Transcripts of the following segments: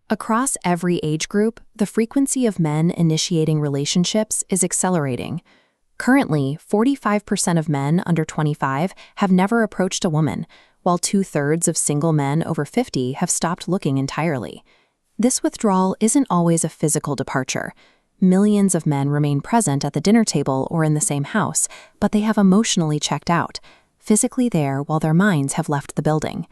Across every age group, the frequency of men initiating relationships is accelerating. Currently, 45% of men under 25 have never approached a woman, while 2/3 of single men over 50 have stopped looking entirely. This withdrawal isn't always a physical departure. Millions of men remain present at the dinner table or in the same house, but they have emotionally checked out, physically there while their minds have left the building.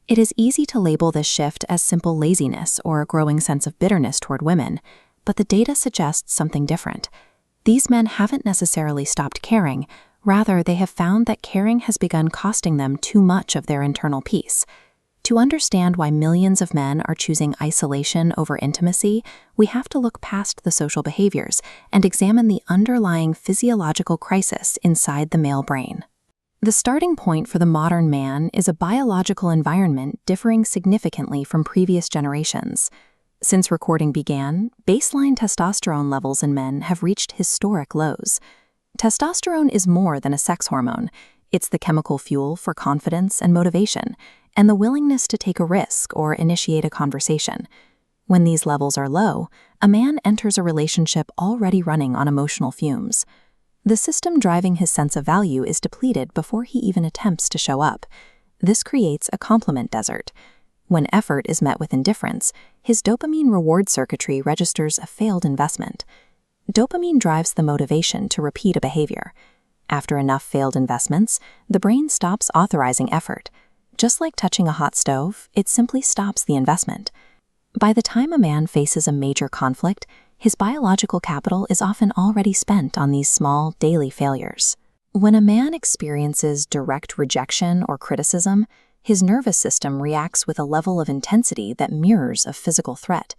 It is easy to label this shift as simple laziness or a growing sense of bitterness toward women, but the data suggests something different. These men haven't necessarily stopped caring. Rather, they have found that caring has begun costing them too much of their internal peace. To understand why millions of men are choosing isolation over intimacy, we have to look past the social behaviors and examine the underlying physiological crisis inside the male brain. The starting point for the modern man is a biological environment differing significantly from previous generations. Since recording began, baseline testosterone levels in men have reached historic lows. Testosterone is more than a sex hormone. It's the chemical fuel for confidence and motivation, and the willingness to take a risk or initiate a conversation. When these levels are low, a man enters a relationship already running on emotional fumes. The system driving his sense of value is depleted before he even attempts to show up. This creates a compliment desert. When effort is met with indifference, his dopamine reward circuitry registers a failed investment. Dopamine drives the motivation to repeat a behavior. After enough failed investments, the brain stops authorizing effort. Just like touching a hot stove, it simply stops the investment. By the time a man faces a major conflict, his biological capital is often already spent on these small, daily failures. When a man experiences direct rejection or criticism, his nervous system reacts with a level of intensity that mirrors a physical threat.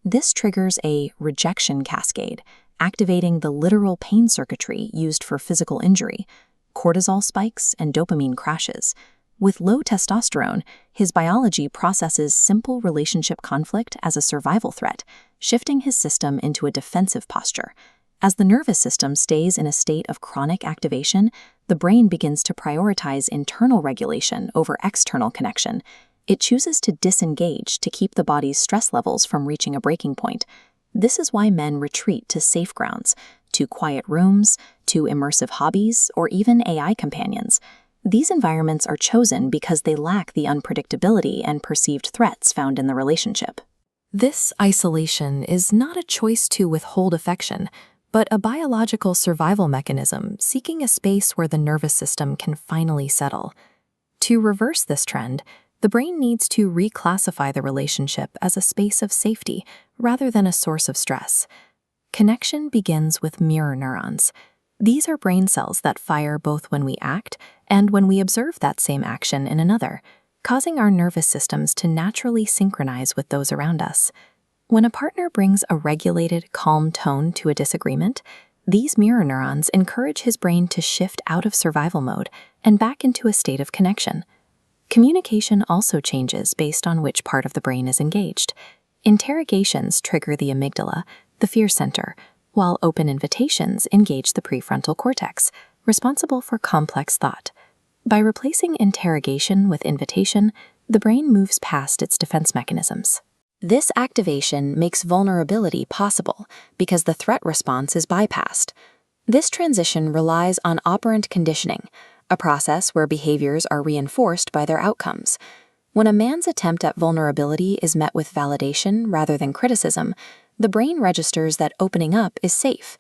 This triggers a rejection cascade, activating the literal pain circuitry used for physical injury. Cortisol spikes and dopamine crashes. With low testosterone, his biology processes simple relationship conflict as a survival threat, shifting his system into a defensive posture. As the nervous system stays in a state of chronic activation, the brain begins to prioritize internal regulation over external connection. It chooses to disengage to keep the body's stress levels from reaching a breaking point. This is why men retreat to safe grounds, to quiet rooms, to immersive hobbies, or even AI companions. These environments are chosen because they lack the unpredictability and perceived threats found in the relationship. This isolation is not a choice to withhold affection, but a biological survival mechanism seeking a space where the nervous system can finally settle. To reverse this trend, the brain needs to reclassify the relationship as a space of safety rather than a source of stress. Connection begins with mirror neurons. These are brain cells that fire both when we act and when we observe that same action in another, causing our nervous systems to naturally synchronize with those around us. When a partner brings a regulated, calm tone to a disagreement, these mirror neurons encourage his brain to shift out of survival mode and back into a state of connection. Communication also changes based on which part of the brain is engaged. Interrogations trigger the amygdala, the fear center, while open invitations engage the prefrontal cortex, responsible for complex thought. By replacing interrogation with invitation, the brain moves past its defense mechanisms. This activation makes vulnerability possible because the threat response is bypassed. This transition relies on operant conditioning, a process where behaviors are reinforced by their outcomes. When a man's attempt at vulnerability is met with validation rather than criticism, the brain registers that opening up is safe.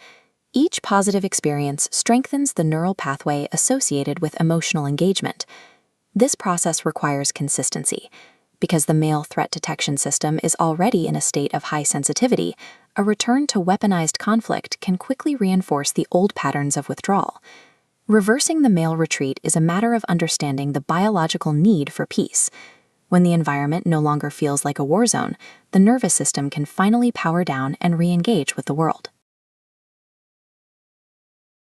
Each positive experience strengthens the neural pathway associated with emotional engagement. This process requires consistency. Because the male threat detection system is already in a state of high sensitivity, a return to weaponized conflict can quickly reinforce the old patterns of withdrawal. Reversing the male retreat is a matter of understanding the biological need for peace. When the environment no longer feels like a war zone, the nervous system can finally power down and re-engage with the world.